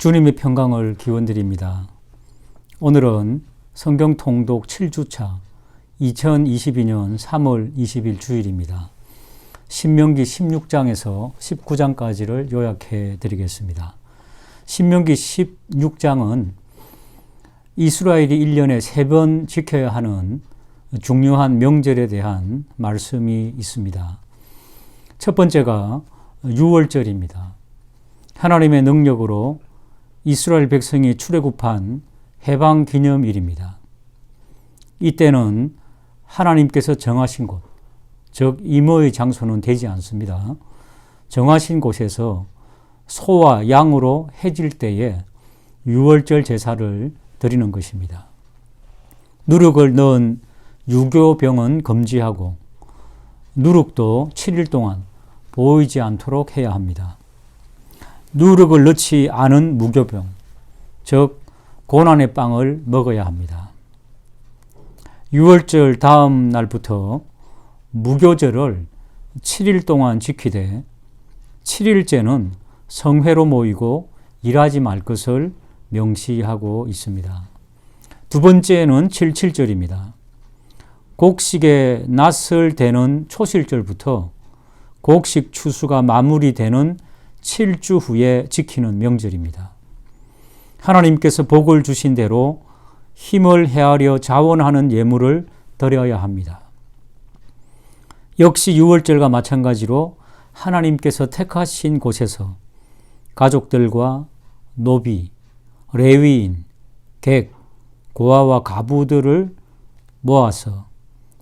주님의 평강을 기원드립니다. 오늘은 성경 통독 7주차 2022년 3월 20일 주일입니다. 신명기 16장에서 19장까지를 요약해 드리겠습니다. 신명기 16장은 이스라엘이 1년에 3번 지켜야 하는 중요한 명절에 대한 말씀이 있습니다. 첫 번째가 유월절입니다. 하나님의 능력으로 이스라엘 백성이 출애굽한 해방 기념일입니다. 이때는 하나님께서 정하신 곳, 즉 임의의 장소는 되지 않습니다. 정하신 곳에서 소와 양으로 해질 때에 유월절 제사를 드리는 것입니다. 누룩을 넣은 유교병은 금지하고 누룩도 7일 동안 보이지 않도록 해야 합니다. 누룩을 넣지 않은 무교병, 즉 고난의 빵을 먹어야 합니다. 유월절 다음 날부터 무교절을 7일 동안 지키되 7일째는 성회로 모이고 일하지 말 것을 명시하고 있습니다. 두 번째는 77절입니다. 곡식의 낫을 대는 초실절부터 곡식 추수가 마무리되는 7주 후에 지키는 명절입니다. 하나님께서 복을 주신 대로 힘을 헤아려 자원하는 예물을 드려야 합니다. 역시 유월절과 마찬가지로 하나님께서 택하신 곳에서 가족들과 노비, 레위인, 객, 고아와 가부들을 모아서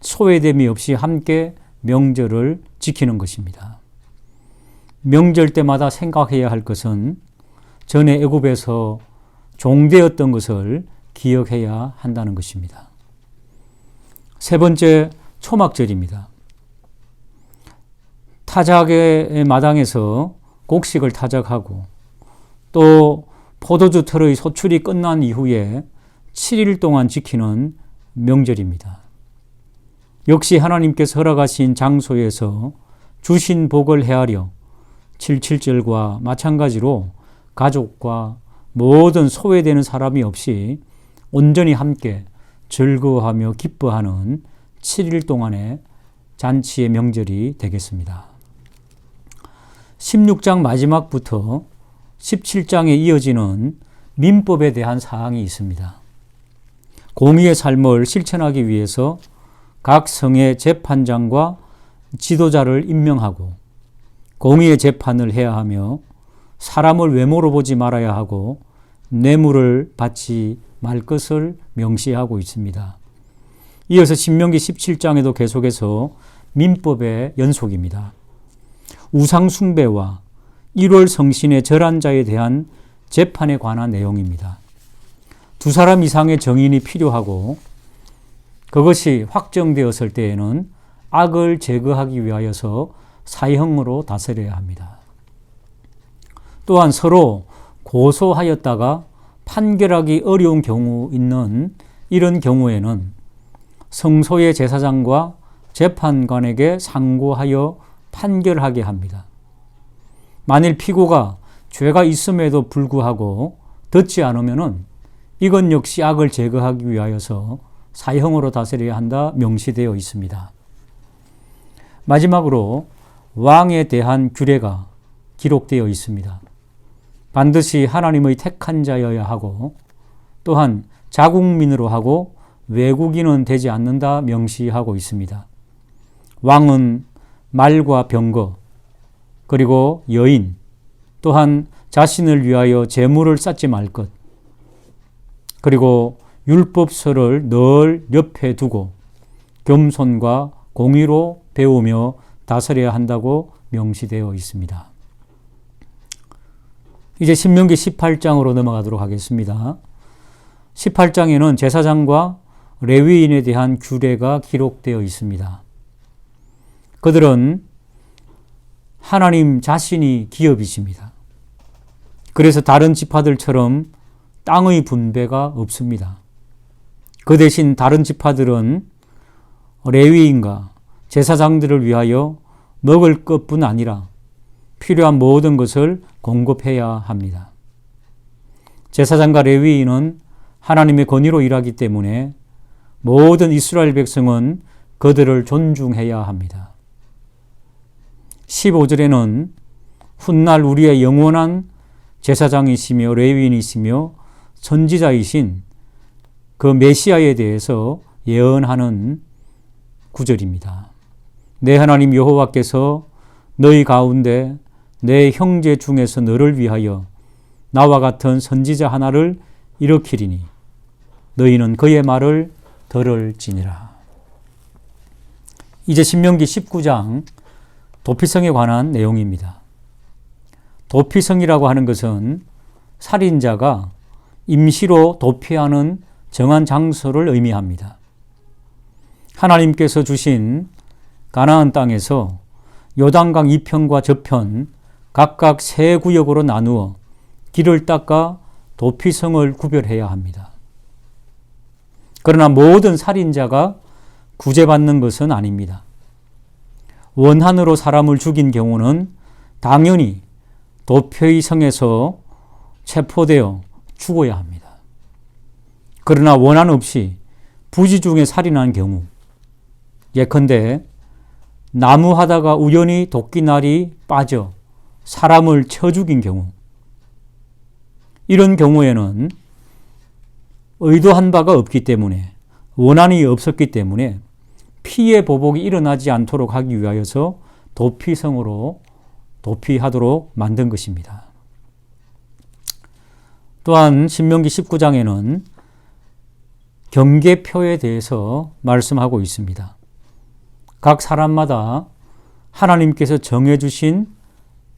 소외됨이 없이 함께 명절을 지키는 것입니다. 명절 때마다 생각해야 할 것은 전에 애굽에서 종되었던 것을 기억해야 한다는 것입니다. 세 번째, 초막절입니다. 타작의 마당에서 곡식을 타작하고 또 포도주 틀의 소출이 끝난 이후에 7일 동안 지키는 명절입니다. 역시 하나님께서 허락하신 장소에서 주신 복을 헤아려 77절과 마찬가지로 가족과 모든 소외되는 사람이 없이 온전히 함께 즐거워하며 기뻐하는 7일 동안의 잔치의 명절이 되겠습니다. 16장 마지막부터 17장에 이어지는 민법에 대한 사항이 있습니다. 공의의 삶을 실천하기 위해서 각 성의 재판장과 지도자를 임명하고 공의의 재판을 해야 하며 사람을 외모로 보지 말아야 하고 뇌물을 받지 말 것을 명시하고 있습니다. 이어서 신명기 17장에도 계속해서 민법의 연속입니다. 우상 숭배와 1월 성신의 절한 자에 대한 재판에 관한 내용입니다. 두 사람 이상의 정인이 필요하고 그것이 확정되었을 때에는 악을 제거하기 위하여서 사형으로 다스려야 합니다. 또한 서로 고소하였다가 판결하기 어려운 경우 있는 이런 경우에는 성소의 제사장과 재판관에게 상고하여 판결하게 합니다. 만일 피고가 죄가 있음에도 불구하고 듣지 않으면은 이건 역시 악을 제거하기 위하여서 사형으로 다스려야 한다 명시되어 있습니다. 마지막으로 왕에 대한 규례가 기록되어 있습니다. 반드시 하나님의 택한 자여야 하고 또한 자국민으로 하고 외국인은 되지 않는다 명시하고 있습니다. 왕은 말과 병거 그리고 여인 또한 자신을 위하여 재물을 쌓지 말 것 그리고 율법서를 늘 옆에 두고 겸손과 공의로 배우며 다스려야 한다고 명시되어 있습니다. 이제 신명기 18장으로 넘어가도록 하겠습니다. 18장에는 제사장과 레위인에 대한 규례가 기록되어 있습니다. 그들은 하나님 자신이 기업이십니다. 그래서 다른 지파들처럼 땅의 분배가 없습니다. 그 대신 다른 지파들은 레위인과 제사장들을 위하여 먹을 것뿐 아니라 필요한 모든 것을 공급해야 합니다. 제사장과 레위인은 하나님의 권위로 일하기 때문에 모든 이스라엘 백성은 그들을 존중해야 합니다. 15절에는 훗날 우리의 영원한 제사장이시며 레위인이시며 선지자이신 그 메시아에 대해서 예언하는 구절입니다. 내 하나님 여호와께서 너희 가운데 내 형제 중에서 너를 위하여 나와 같은 선지자 하나를 일으키리니 너희는 그의 말을 들을지니라. 이제 신명기 19장 도피성에 관한 내용입니다. 도피성이라고 하는 것은 살인자가 임시로 도피하는 정한 장소를 의미합니다. 하나님께서 주신 가나안 땅에서 요단강 이편과 저편 각각 세 구역으로 나누어 길을 닦아 도피성을 구별해야 합니다. 그러나 모든 살인자가 구제받는 것은 아닙니다. 원한으로 사람을 죽인 경우는 당연히 도피의 성에서 체포되어 죽어야 합니다. 그러나 원한 없이 부지 중에 살인한 경우, 예컨대 나무하다가 우연히 도끼날이 빠져 사람을 쳐 죽인 경우, 이런 경우에는 의도한 바가 없기 때문에, 원한이 없었기 때문에 피해 보복이 일어나지 않도록 하기 위하여서 도피성으로 도피하도록 만든 것입니다. 또한 신명기 19장에는 경계표에 대해서 말씀하고 있습니다. 각 사람마다 하나님께서 정해주신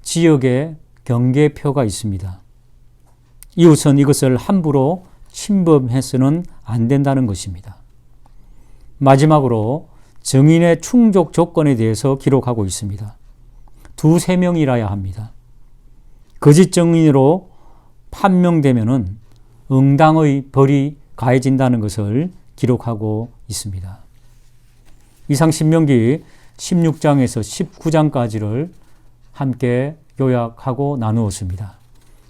지역에 경계표가 있습니다. 이웃은 이것을 함부로 침범해서는 안 된다는 것입니다. 마지막으로 증인의 충족 조건에 대해서 기록하고 있습니다. 2-3명이라야 합니다. 거짓 증인으로 판명되면은 응당의 벌이 가해진다는 것을 기록하고 있습니다. 이상 신명기 16장에서 19장까지를 함께 요약하고 나누었습니다.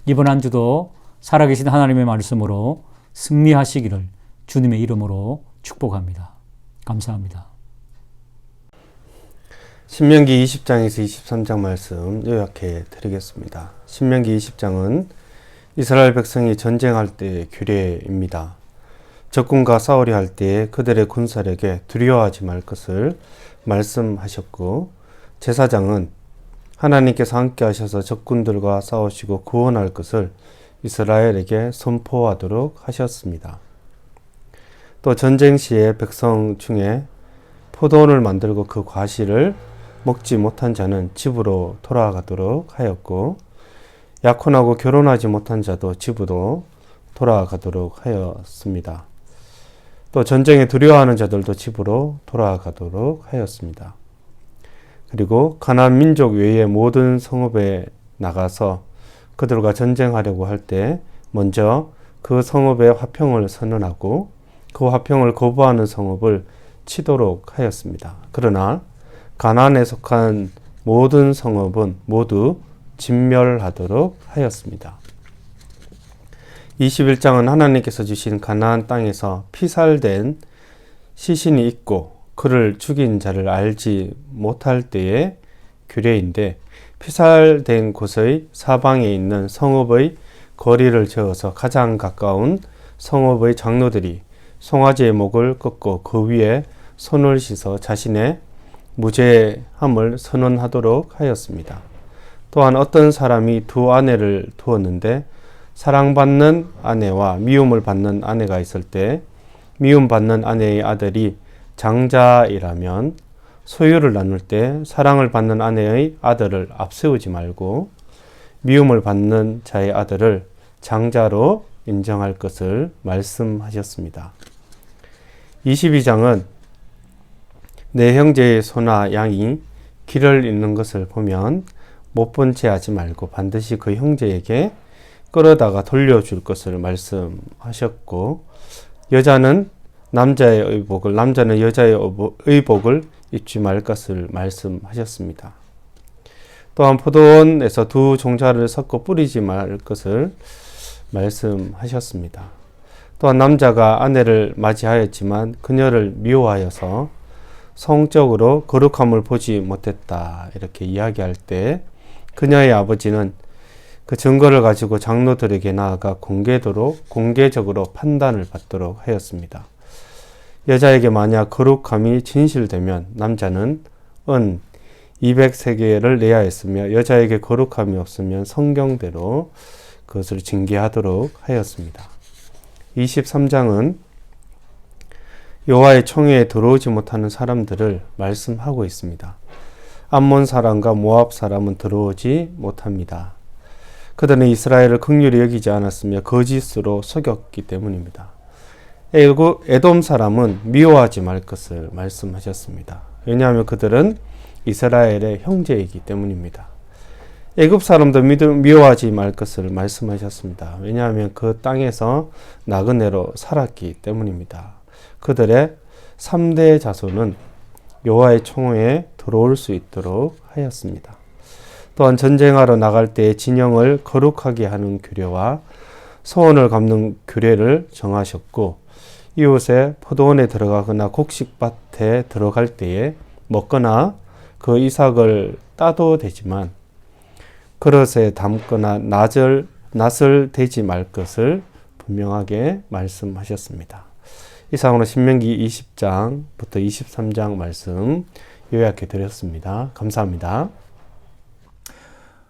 이번 한 주도 살아계신 하나님의 말씀으로 승리하시기를 주님의 이름으로 축복합니다. 감사합니다. 신명기 20장에서 23장 말씀 요약해 드리겠습니다. 신명기 20장은 이스라엘 백성이 전쟁할 때의 규례입니다. 적군과 싸우려 할 때에 그들의 군사력에 두려워하지 말 것을 말씀하셨고, 제사장은 하나님께서 함께 하셔서 적군들과 싸우시고 구원할 것을 이스라엘에게 선포하도록 하셨습니다. 또 전쟁 시에 백성 중에 포도원을 만들고 그 과실을 먹지 못한 자는 집으로 돌아가도록 하였고, 약혼하고 결혼하지 못한 자도 집으로 돌아가도록 하였습니다. 또 전쟁에 두려워하는 자들도 집으로 돌아가도록 하였습니다. 그리고 가나안 민족 외의 모든 성읍에 나가서 그들과 전쟁하려고 할 때 먼저 그 성읍의 화평을 선언하고 그 화평을 거부하는 성읍을 치도록 하였습니다. 그러나 가나안에 속한 모든 성읍은 모두 진멸하도록 하였습니다. 21장은 하나님께서 주신 가나안 땅에서 피살된 시신이 있고 그를 죽인 자를 알지 못할 때의 규례인데, 피살된 곳의 사방에 있는 성읍의 거리를 저어서 가장 가까운 성읍의 장로들이 송아지의 목을 꺾고 그 위에 손을 씻어 자신의 무죄함을 선언하도록 하였습니다. 또한 어떤 사람이 두 아내를 두었는데 사랑받는 아내와 미움을 받는 아내가 있을 때 미움받는 아내의 아들이 장자이라면 소유를 나눌 때 사랑을 받는 아내의 아들을 앞세우지 말고 미움을 받는 자의 아들을 장자로 인정할 것을 말씀하셨습니다. 22장은 내 형제의 소나 양이 길을 잃는 것을 보면 못 본 채 하지 말고 반드시 그 형제에게 끌어다가 돌려줄 것을 말씀하셨고, 여자는 남자의 의복을, 남자는 여자의 의복을 입지 말 것을 말씀하셨습니다. 또한 포도원에서 두 종자를 섞어 뿌리지 말 것을 말씀하셨습니다. 또한 남자가 아내를 맞이하였지만 그녀를 미워하여서 성적으로 거룩함을 보지 못했다 이렇게 이야기할 때 그녀의 아버지는 그 증거를 가지고 장로들에게 나아가 공개적으로 판단을 받도록 하였습니다. 여자에게 만약 거룩함이 진실되면 남자는 은 200세겔을 내야 했으며 여자에게 거룩함이 없으면 성경대로 그것을 징계하도록 하였습니다. 23장은 여호와의 총회에 들어오지 못하는 사람들을 말씀하고 있습니다. 암몬 사람과 모압 사람은 들어오지 못합니다. 그들은 이스라엘을 긍휼히 여기지 않았으며 거짓으로 속였기 때문입니다. 에돔 사람은 미워하지 말 것을 말씀하셨습니다. 왜냐하면 그들은 이스라엘의 형제이기 때문입니다. 애굽 사람도 미워하지 말 것을 말씀하셨습니다. 왜냐하면 그 땅에서 나그네로 살았기 때문입니다. 그들의 3대 자손은 여호와의 총회에 들어올 수 있도록 하였습니다. 또한 전쟁하러 나갈 때 진영을 거룩하게 하는 규례와 소원을 갚는 규례를 정하셨고 이웃의 포도원에 들어가거나 곡식밭에 들어갈 때에 먹거나 그 이삭을 따도 되지만 그릇에 담거나 낫을 대지 말 것을 분명하게 말씀하셨습니다. 이상으로 신명기 20장부터 23장 말씀 요약해 드렸습니다. 감사합니다.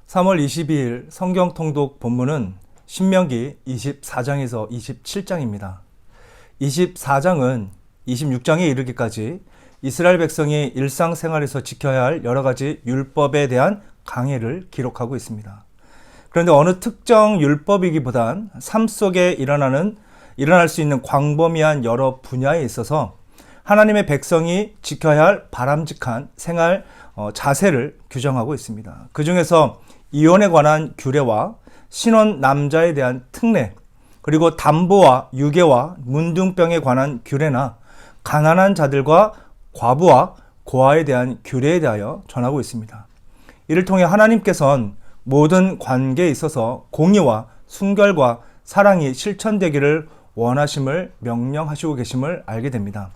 3월 22일 성경 통독 본문은 신명기 24장에서 27장입니다. 24장은 26장에 이르기까지 이스라엘 백성이 일상생활에서 지켜야 할 여러 가지 율법에 대한 강해를 기록하고 있습니다. 그런데 어느 특정 율법이기보단 삶 속에 일어날 수 있는 광범위한 여러 분야에 있어서 하나님의 백성이 지켜야 할 바람직한 생활 자세를 규정하고 있습니다. 그 중에서 이혼에 관한 규례와 신혼 남자에 대한 특례, 그리고 담보와 유괴와 문둥병에 관한 규례나 가난한 자들과 과부와 고아에 대한 규례에 대하여 전하고 있습니다. 이를 통해 하나님께서는 모든 관계에 있어서 공의와 순결과 사랑이 실천되기를 원하심을 명령하시고 계심을 알게 됩니다.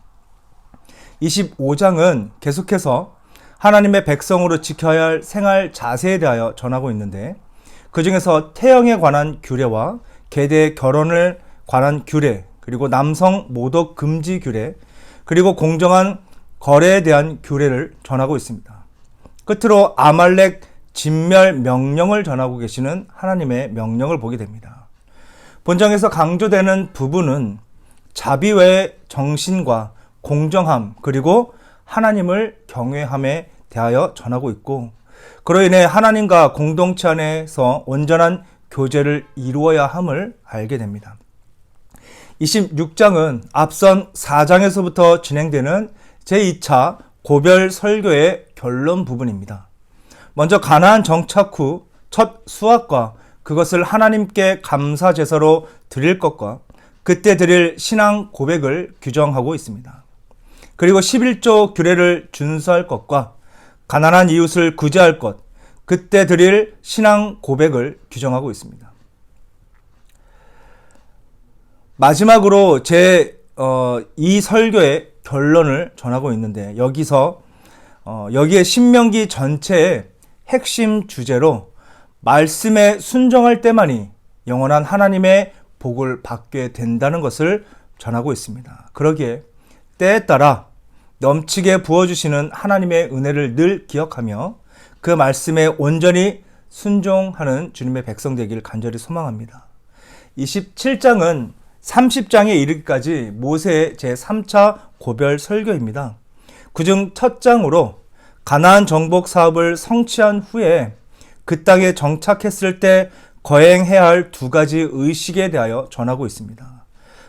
25장은 계속해서 하나님의 백성으로 지켜야 할 생활 자세에 대하여 전하고 있는데 그 중에서 태영에 관한 규례와 계대 결혼을 관한 규례, 그리고 남성 모독 금지 규례, 그리고 공정한 거래에 대한 규례를 전하고 있습니다. 끝으로 아말렉 진멸 명령을 전하고 계시는 하나님의 명령을 보게 됩니다. 본장에서 강조되는 부분은 자비의 정신과 공정함, 그리고 하나님을 경외함에 대하여 전하고 있고, 그로 인해 하나님과 공동체 안에서 온전한 교제를 이루어야 함을 알게 됩니다. 26장은 앞선 4장에서부터 진행되는 제2차 고별 설교의 결론 부분입니다. 먼저 가나안 정착 후 첫 수확과 그것을 하나님께 감사 제사로 드릴 것과 그때 드릴 신앙 고백을 규정하고 있습니다. 그리고 11조 규례를 준수할 것과 가난한 이웃을 구제할 것, 그때 드릴 신앙 고백을 규정하고 있습니다. 마지막으로 이 설교의 결론을 전하고 있는데 여기에 신명기 전체의 핵심 주제로 말씀에 순종할 때만이 영원한 하나님의 복을 받게 된다는 것을 전하고 있습니다. 그러기에 때에 따라 넘치게 부어주시는 하나님의 은혜를 늘 기억하며 그 말씀에 온전히 순종하는 주님의 백성 되길 간절히 소망합니다. 27장은 30장에 이르기까지 모세의 제3차 고별 설교입니다. 그중 첫 장으로 가나안 정복 사업을 성취한 후에 그 땅에 정착했을 때 거행해야 할 두 가지 의식에 대하여 전하고 있습니다.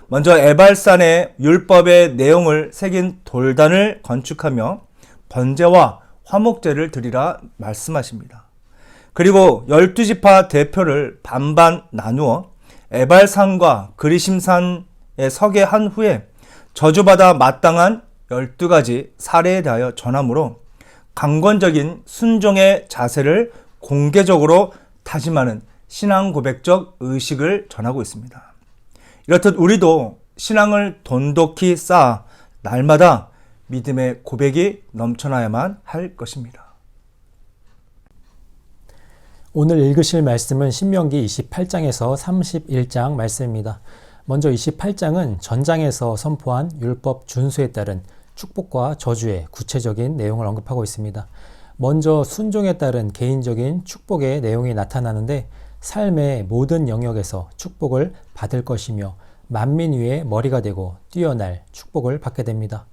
먼저 에발산에 율법의 내용을 새긴 돌단을 건축하며 번제와 화목제를 드리라 말씀하십니다. 그리고 12지파 대표를 반반 나누어 에발산과 그리심산에 서게 한 후에 저주받아 마땅한 12가지 사례에 대하여 전하므로 강권적인 순종의 자세를 공개적으로 다짐하는 신앙 고백적 의식을 전하고 있습니다. 이렇듯 우리도 신앙을 돈독히 쌓아 날마다 믿음의 고백이 넘쳐나야만 할 것입니다. 오늘 읽으실 말씀은 신명기 28장에서 31장 말씀입니다. 먼저 28장은 전장에서 선포한 율법 준수에 따른 축복과 저주의 구체적인 내용을 언급하고 있습니다. 먼저 순종에 따른 개인적인 축복의 내용이 나타나는데 삶의 모든 영역에서 축복을 받을 것이며 만민 위에 머리가 되고 뛰어날 축복을 받게 됩니다.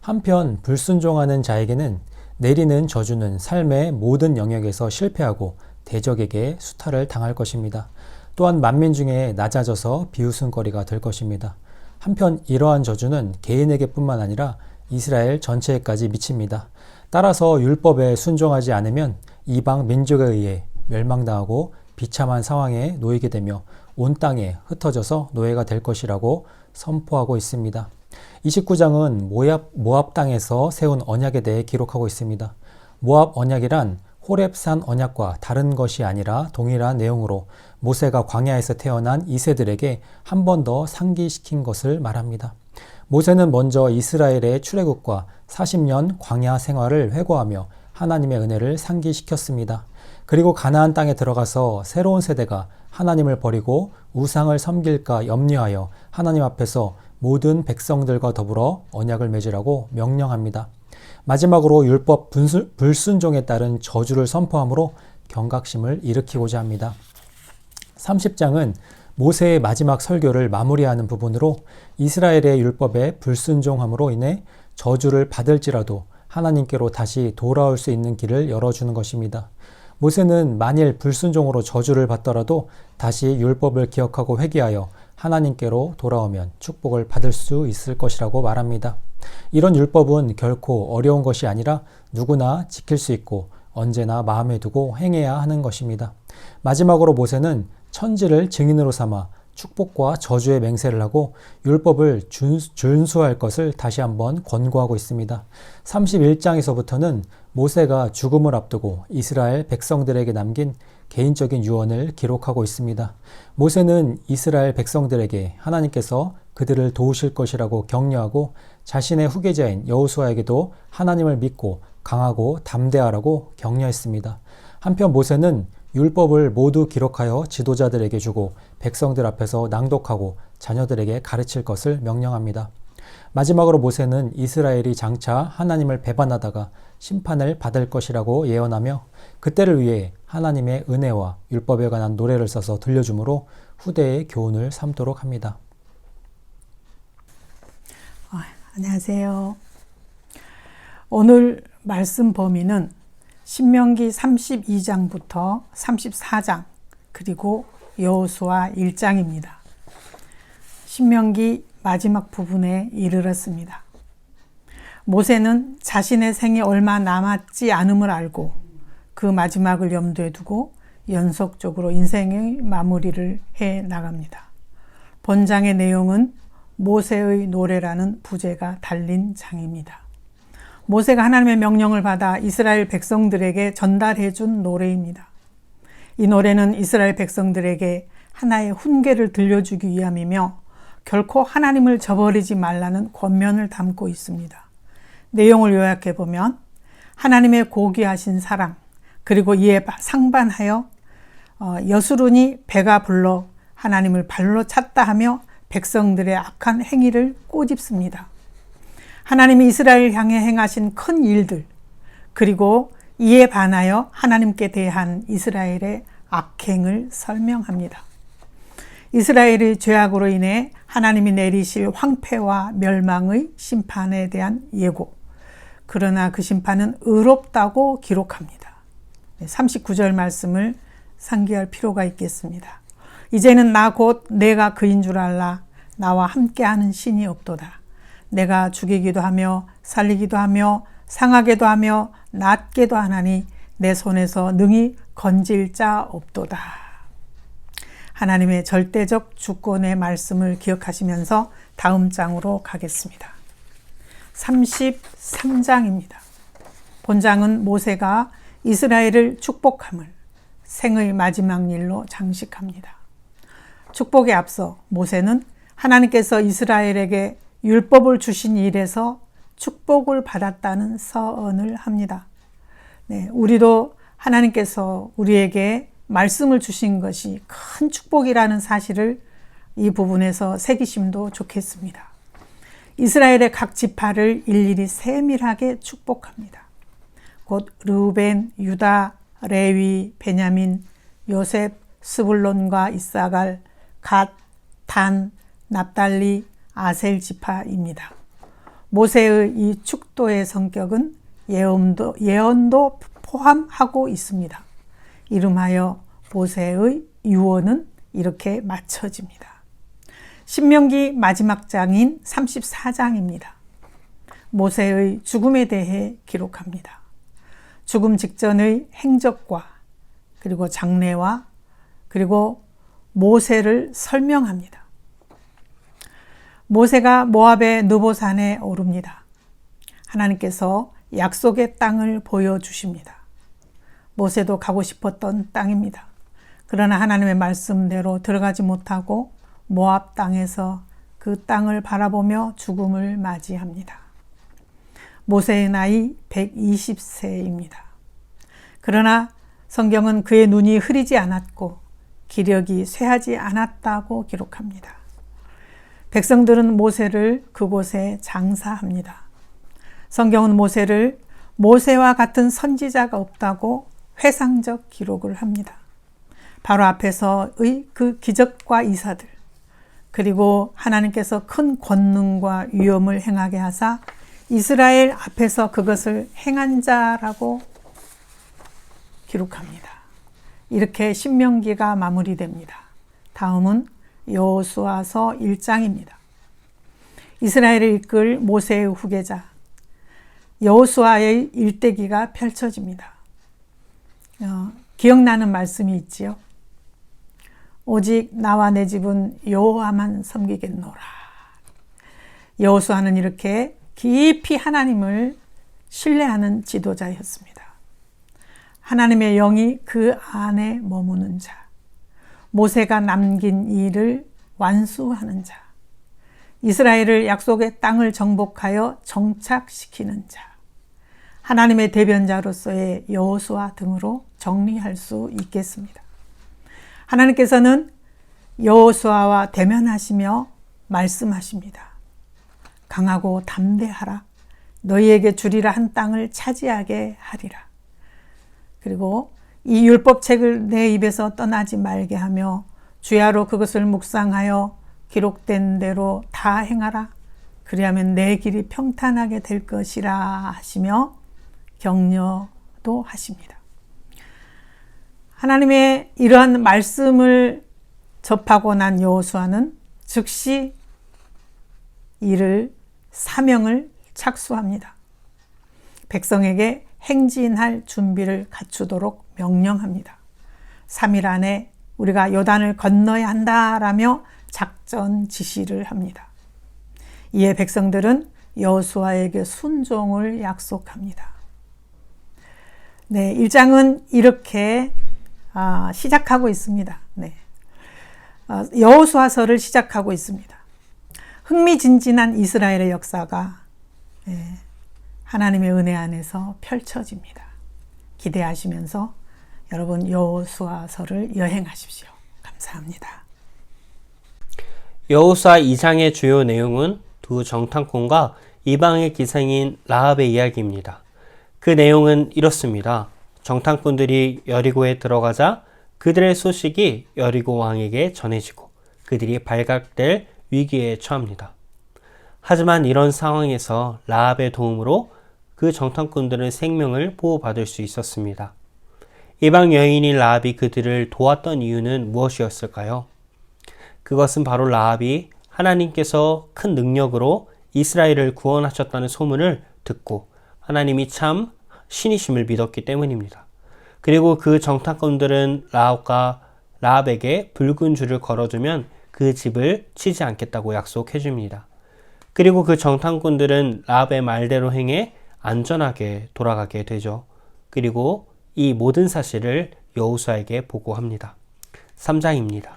한편 불순종하는 자에게는 내리는 저주는 삶의 모든 영역에서 실패하고 대적에게 수탈을 당할 것입니다. 또한 만민 중에 낮아져서 비웃음거리가 될 것입니다. 한편 이러한 저주는 개인에게뿐만 아니라 이스라엘 전체에까지 미칩니다. 따라서 율법에 순종하지 않으면 이방 민족에 의해 멸망당하고 비참한 상황에 놓이게 되며 온 땅에 흩어져서 노예가 될 것이라고 선포하고 있습니다. 29장은 모압 땅에서 세운 언약에 대해 기록하고 있습니다. 모압 언약이란 호렙산 언약과 다른 것이 아니라 동일한 내용으로 모세가 광야에서 태어난 이세들에게 한 번 더 상기시킨 것을 말합니다. 모세는 먼저 이스라엘의 출애굽과 40년 광야 생활을 회고하며 하나님의 은혜를 상기시켰습니다. 그리고 가나안 땅에 들어가서 새로운 세대가 하나님을 버리고 우상을 섬길까 염려하여 하나님 앞에서 모든 백성들과 더불어 언약을 맺으라고 명령합니다. 마지막으로 율법 불순종에 따른 저주를 선포함으로 경각심을 일으키고자 합니다. 30장은 모세의 마지막 설교를 마무리하는 부분으로 이스라엘의 율법에 불순종함으로 인해 저주를 받을지라도 하나님께로 다시 돌아올 수 있는 길을 열어주는 것입니다. 모세는 만일 불순종으로 저주를 받더라도 다시 율법을 기억하고 회개하여 하나님께로 돌아오면 축복을 받을 수 있을 것이라고 말합니다. 이런 율법은 결코 어려운 것이 아니라 누구나 지킬 수 있고 언제나 마음에 두고 행해야 하는 것입니다. 마지막으로 모세는 천지를 증인으로 삼아 축복과 저주의 맹세를 하고 율법을 준수할 것을 다시 한번 권고하고 있습니다. 31장에서부터는 모세가 죽음을 앞두고 이스라엘 백성들에게 남긴 개인적인 유언을 기록하고 있습니다. 모세는 이스라엘 백성들에게 하나님께서 그들을 도우실 것이라고 격려하고 자신의 후계자인 여호수아에게도 하나님을 믿고 강하고 담대하라고 격려했습니다. 한편 모세는 율법을 모두 기록하여 지도자들에게 주고 백성들 앞에서 낭독하고 자녀들에게 가르칠 것을 명령합니다. 마지막으로 모세는 이스라엘이 장차 하나님을 배반하다가 심판을 받을 것이라고 예언하며 그때를 위해 하나님의 은혜와 율법에 관한 노래를 써서 들려주므로 후대의 교훈을 삼도록 합니다. 안녕하세요. 오늘 말씀 범위는 신명기 32장부터 34장 그리고 여호수아 1장입니다. 신명기 마지막 부분에 이르렀습니다. 모세는 자신의 생이 얼마 남았지 않음을 알고 그 마지막을 염두에 두고 연속적으로 인생의 마무리를 해 나갑니다. 본장의 내용은 모세의 노래라는 부제가 달린 장입니다. 모세가 하나님의 명령을 받아 이스라엘 백성들에게 전달해 준 노래입니다. 이 노래는 이스라엘 백성들에게 하나의 훈계를 들려주기 위함이며 결코 하나님을 저버리지 말라는 권면을 담고 있습니다. 내용을 요약해 보면 하나님의 고귀하신 사랑 그리고 이에 상반하여 여수론이 배가 불러 하나님을 발로 찼다 하며 백성들의 악한 행위를 꼬집습니다. 하나님이 이스라엘 향해 행하신 큰 일들 그리고 이에 반하여 하나님께 대한 이스라엘의 악행을 설명합니다. 이스라엘의 죄악으로 인해 하나님이 내리실 황폐와 멸망의 심판에 대한 예고, 그러나 그 심판은 의롭다고 기록합니다. 39절 말씀을 상기할 필요가 있겠습니다. 이제는 나 곧 내가 그인 줄 알라. 나와 함께하는 신이 없도다. 내가 죽이기도 하며 살리기도 하며 상하게도 하며 낫게도 하나니 내 손에서 능히 건질 자 없도다. 하나님의 절대적 주권의 말씀을 기억하시면서 다음 장으로 가겠습니다. 33장입니다. 본장은 모세가 이스라엘을 축복함을, 생의 마지막 일로 장식합니다. 축복에 앞서 모세는 하나님께서 이스라엘에게 율법을 주신 일에서 축복을 받았다는 서언을 합니다. 네, 우리도 하나님께서 우리에게 말씀을 주신 것이 큰 축복이라는 사실을 이 부분에서 새기심도 좋겠습니다. 이스라엘의 각 지파를 일일이 세밀하게 축복합니다. 곧 르우벤, 유다, 레위, 베냐민, 요셉, 스불론과 이사갈, 갓, 단, 납달리, 아셀 지파입니다. 모세의 이 축도의 성격은 예언도 포함하고 있습니다. 이름하여 모세의 유언은 이렇게 맞춰집니다. 신명기 마지막 장인 34장입니다. 모세의 죽음에 대해 기록합니다. 죽음 직전의 행적과 그리고 장례와 그리고 모세를 설명합니다. 모세가 모압의 느보산에 오릅니다. 하나님께서 약속의 땅을 보여주십니다. 모세도 가고 싶었던 땅입니다. 그러나 하나님의 말씀대로 들어가지 못하고 모압 땅에서 그 땅을 바라보며 죽음을 맞이합니다. 모세의 나이 120세입니다. 그러나 성경은 그의 눈이 흐리지 않았고 기력이 쇠하지 않았다고 기록합니다. 백성들은 모세를 그곳에 장사합니다. 성경은 모세를 모세와 같은 선지자가 없다고 회상적 기록을 합니다. 바로 앞에서의 그 기적과 이사들, 그리고 하나님께서 큰 권능과 위엄을 행하게 하사 이스라엘 앞에서 그것을 행한 자라고 기록합니다. 이렇게 신명기가 마무리됩니다. 다음은 여호수아서 1장입니다. 이스라엘을 이끌 모세의 후계자 여호수아의 일대기가 펼쳐집니다. 기억나는 말씀이 있지요. 오직 나와 내 집은 여호와만 섬기겠노라. 여호수아는 이렇게 깊이 하나님을 신뢰하는 지도자였습니다. 하나님의 영이 그 안에 머무는 자, 모세가 남긴 일을 완수하는 자, 이스라엘을 약속의 땅을 정복하여 정착시키는 자, 하나님의 대변자로서의 여호수아 등으로 정리할 수 있겠습니다. 하나님께서는 여호수아와 대면하시며 말씀하십니다. 강하고 담대하라. 너희에게 주리라 한 땅을 차지하게 하리라. 그리고 이 율법책을 내 입에서 떠나지 말게 하며 주야로 그것을 묵상하여 기록된 대로 다 행하라. 그리하면 내 길이 평탄하게 될 것이라 하시며 격려도 하십니다. 하나님의 이러한 말씀을 접하고 난 여호수아는 즉시 사명을 착수합니다. 백성에게 행진할 준비를 갖추도록 명령합니다. 3일 안에 우리가 요단을 건너야 한다라며 작전 지시를 합니다. 이에 백성들은 여호수아에게 순종을 약속합니다. 네, 1장은 이렇게 시작하고 있습니다. 네. 여호수아서를 시작하고 있습니다. 흥미진진한 이스라엘의 역사가 하나님의 은혜 안에서 펼쳐집니다. 기대하시면서 여러분 여호수아서를 여행하십시오. 감사합니다. 여호수아 2장의 주요 내용은 두 정탐꾼과 이방의 기생인 라합의 이야기입니다. 그 내용은 이렇습니다. 정탐꾼들이 여리고에 들어가자 그들의 소식이 여리고 왕에게 전해지고 그들이 발각될 위기에 처합니다. 하지만 이런 상황에서 라합의 도움으로 그 정탐꾼들은 생명을 보호받을 수 있었습니다. 이방 여인인 라합이 그들을 도왔던 이유는 무엇이었을까요? 그것은 바로 라합이 하나님께서 큰 능력으로 이스라엘을 구원하셨다는 소문을 듣고 하나님이 참 신이심을 믿었기 때문입니다. 그리고 그 정탐꾼들은 라합에게 붉은 줄을 걸어주면 그 집을 치지 않겠다고 약속해 줍니다. 그리고 그 정탐꾼들은 라합의 말대로 행해 안전하게 돌아가게 되죠. 그리고 이 모든 사실을 여호수아에게 보고합니다. 3장입니다.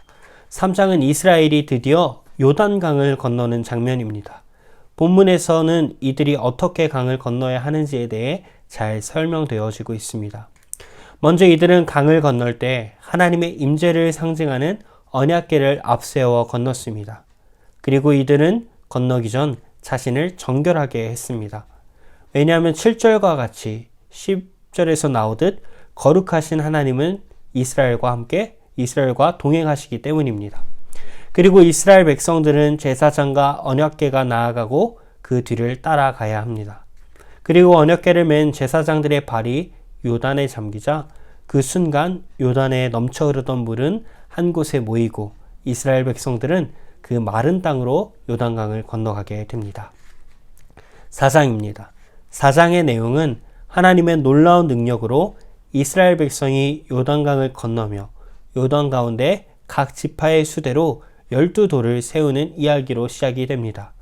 3장은 이스라엘이 드디어 요단강을 건너는 장면입니다. 본문에서는 이들이 어떻게 강을 건너야 하는지에 대해 잘 설명되어지고 있습니다. 먼저 이들은 강을 건널 때 하나님의 임재를 상징하는 언약궤를 앞세워 건넜습니다. 그리고 이들은 건너기 전 자신을 정결하게 했습니다. 왜냐하면 7절과 같이 10절에서 나오듯 거룩하신 하나님은 이스라엘과 동행하시기 때문입니다. 그리고 이스라엘 백성들은 제사장과 언약궤가 나아가고 그 뒤를 따라가야 합니다. 그리고 언약궤를 맨 제사장들의 발이 요단에 잠기자 그 순간 요단에 넘쳐 흐르던 물은 한 곳에 모이고 이스라엘 백성들은 그 마른 땅으로 요단강을 건너가게 됩니다. 4장입니다. 4장의 내용은 하나님의 놀라운 능력으로 이스라엘 백성이 요단강을 건너며 요단 가운데 각 지파의 수대로 12돌을 세우는 이야기로 시작이 됩니다.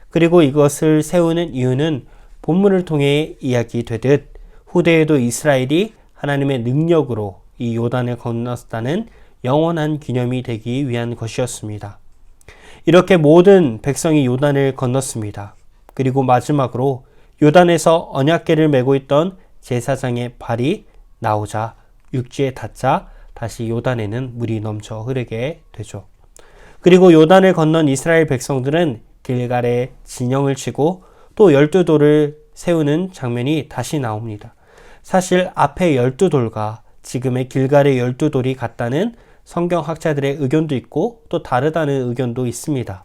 그리고 이것을 세우는 이유는 본문을 통해 이야기되듯 후대에도 이스라엘이 하나님의 능력으로 이 요단을 건넜다는 영원한 기념이 되기 위한 것이었습니다. 이렇게 모든 백성이 요단을 건넜습니다. 그리고 마지막으로 요단에서 언약궤를 메고 있던 제사장의 발이 나오자 육지에 닿자 다시 요단에는 물이 넘쳐 흐르게 되죠. 그리고 요단을 건넌 이스라엘 백성들은 길갈에 진영을 치고 또 12돌을 세우는 장면이 다시 나옵니다. 사실 앞에 12돌과 지금의 길갈의 12돌이 같다는 성경학자들의 의견도 있고 또 다르다는 의견도 있습니다.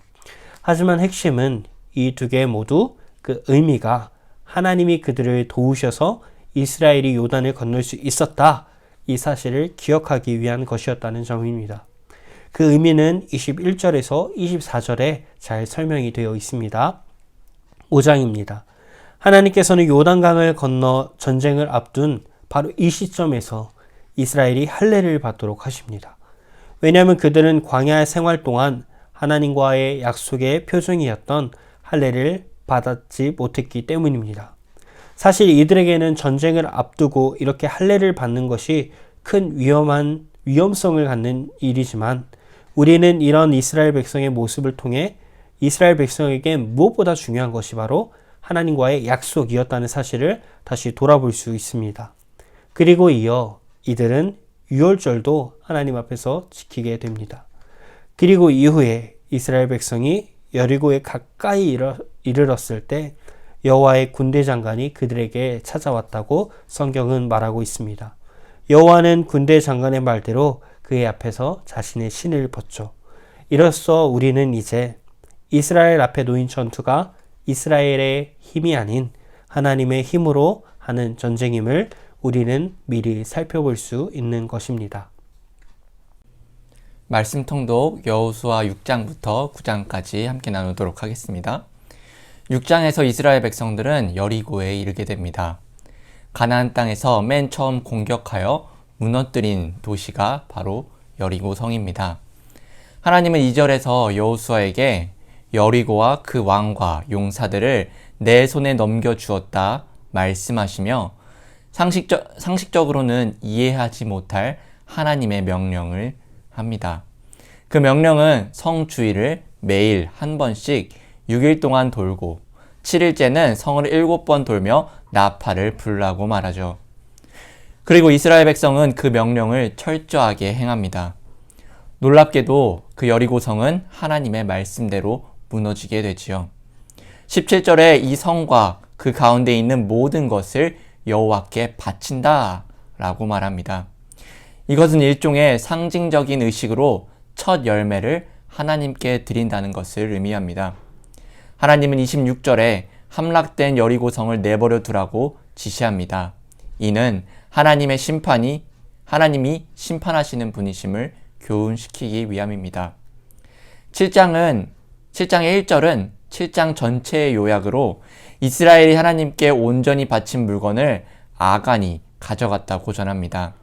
하지만 핵심은 이 두 개 모두 그 의미가 하나님이 그들을 도우셔서 이스라엘이 요단을 건널 수 있었다. 이 사실을 기억하기 위한 것이었다는 점입니다. 그 의미는 21절에서 24절에 잘 설명이 되어 있습니다. 5장입니다. 하나님께서는 요단강을 건너 전쟁을 앞둔 바로 이 시점에서 이스라엘이 할례를 받도록 하십니다. 왜냐하면 그들은 광야 생활 동안 하나님과의 약속의 표징이었던 할례를 받지 못했기 때문입니다. 사실 이들에게는 전쟁을 앞두고 이렇게 할례를 받는 것이 큰 위험성을 갖는 일이지만 우리는 이런 이스라엘 백성의 모습을 통해 이스라엘 백성에게 무엇보다 중요한 것이 바로 하나님과의 약속이었다는 사실을 다시 돌아볼 수 있습니다. 그리고 이어 이들은 유월절도 하나님 앞에서 지키게 됩니다. 그리고 이후에 이스라엘 백성이 여리고에 가까이 이르렀을 때 여호와의 군대 장관이 그들에게 찾아왔다고 성경은 말하고 있습니다. 여호와는 군대 장관의 말대로 그의 앞에서 자신의 신을 벗죠. 이로써 우리는 이제 이스라엘 앞에 놓인 전투가 이스라엘의 힘이 아닌 하나님의 힘으로 하는 전쟁임을 우리는 미리 살펴볼 수 있는 것입니다. 말씀 통독 여호수아 6장부터 9장까지 함께 나누도록 하겠습니다. 6장에서 이스라엘 백성들은 여리고에 이르게 됩니다. 가나안 땅에서 맨 처음 공격하여 무너뜨린 도시가 바로 여리고 성입니다. 하나님은 2절에서 여호수아에게 여리고와 그 왕과 용사들을 내 손에 넘겨주었다 말씀하시며 상식적으로는 이해하지 못할 하나님의 명령을 합니다. 그 명령은 성 주위를 매일 한 번씩 6일 동안 돌고 7일째는 성을 7번 돌며 나팔을 불라고 말하죠. 그리고 이스라엘 백성은 그 명령을 철저하게 행합니다. 놀랍게도 그 여리고 성은 하나님의 말씀대로 무너지게 되지요. 17절에 이 성과 그 가운데 있는 모든 것을 여호와께 바친다 라고 말합니다. 이것은 일종의 상징적인 의식으로 첫 열매를 하나님께 드린다는 것을 의미합니다. 하나님은 26절에 함락된 여리고성을 내버려 두라고 지시합니다. 이는 하나님이 심판하시는 분이심을 교훈시키기 위함입니다. 7장의 1절은 7장 전체의 요약으로 이스라엘이 하나님께 온전히 바친 물건을 아간이 가져갔다고 전합니다.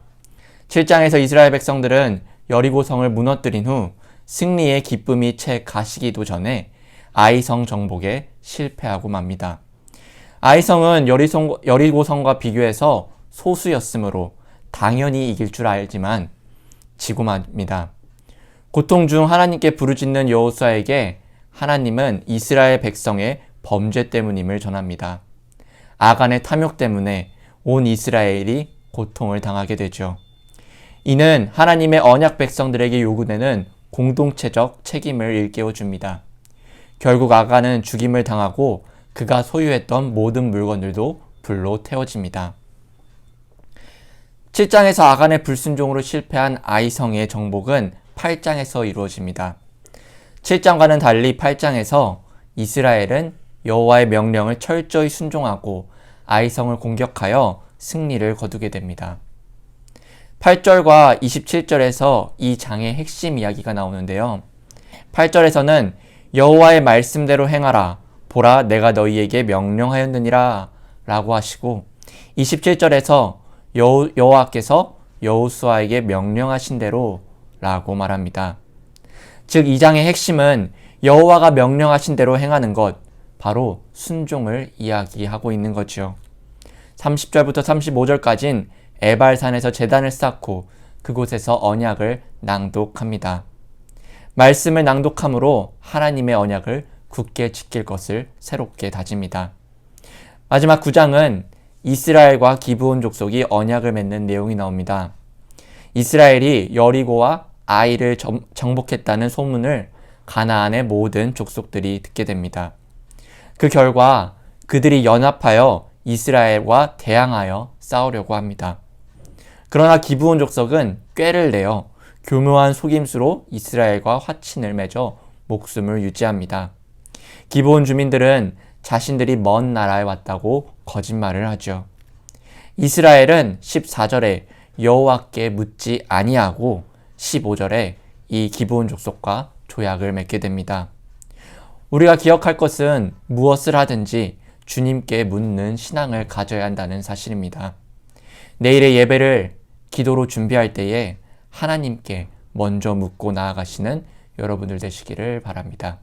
7장에서 이스라엘 백성들은 여리고성을 무너뜨린 후 승리의 기쁨이 채 가시기도 전에 아이성 정복에 실패하고 맙니다. 아이성은 여리고성과 비교해서 소수였으므로 당연히 이길 줄 알지만 지고 맙니다. 고통 중 하나님께 부르짖는 여호수아에게 하나님은 이스라엘 백성의 범죄 때문임을 전합니다. 아간의 탐욕 때문에 온 이스라엘이 고통을 당하게 되죠. 이는 하나님의 언약 백성들에게 요구되는 공동체적 책임을 일깨워 줍니다. 결국 아간은 죽임을 당하고 그가 소유했던 모든 물건들도 불로 태워집니다. 7장에서 아간의 불순종으로 실패한 아이성의 정복은 8장에서 이루어집니다. 7장과는 달리 8장에서 이스라엘은 여호와의 명령을 철저히 순종하고 아이성을 공격하여 승리를 거두게 됩니다. 8절과 27절에서 이 장의 핵심 이야기가 나오는데요. 8절에서는 여호와의 말씀대로 행하라. 보라, 내가 너희에게 명령하였느니라 라고 하시고 27절에서 여호와께서 여호수아에게 명령하신 대로 라고 말합니다. 즉, 이 장의 핵심은 여호와가 명령하신 대로 행하는 것, 바로 순종을 이야기하고 있는 거죠. 30절부터 35절까지는 에발산에서 제단을 쌓고 그곳에서 언약을 낭독합니다. 말씀을 낭독함으로 하나님의 언약을 굳게 지킬 것을 새롭게 다집니다. 마지막 9장은 이스라엘과 기브온 족속이 언약을 맺는 내용이 나옵니다. 이스라엘이 여리고와 아이를 정복했다는 소문을 가나안의 모든 족속들이 듣게 됩니다. 그 결과 그들이 연합하여 이스라엘과 대항하여 싸우려고 합니다. 그러나 기브온 족속은 꾀를 내어 교묘한 속임수로 이스라엘과 화친을 맺어 목숨을 유지합니다. 기브온 주민들은 자신들이 먼 나라에 왔다고 거짓말을 하죠. 이스라엘은 14절에 여호와께 묻지 아니하고 15절에 이 기브온 족속과 조약을 맺게 됩니다. 우리가 기억할 것은 무엇을 하든지 주님께 묻는 신앙을 가져야 한다는 사실입니다. 내일의 예배를 기도로 준비할 때에 하나님께 먼저 묻고 나아가시는 여러분들 되시기를 바랍니다.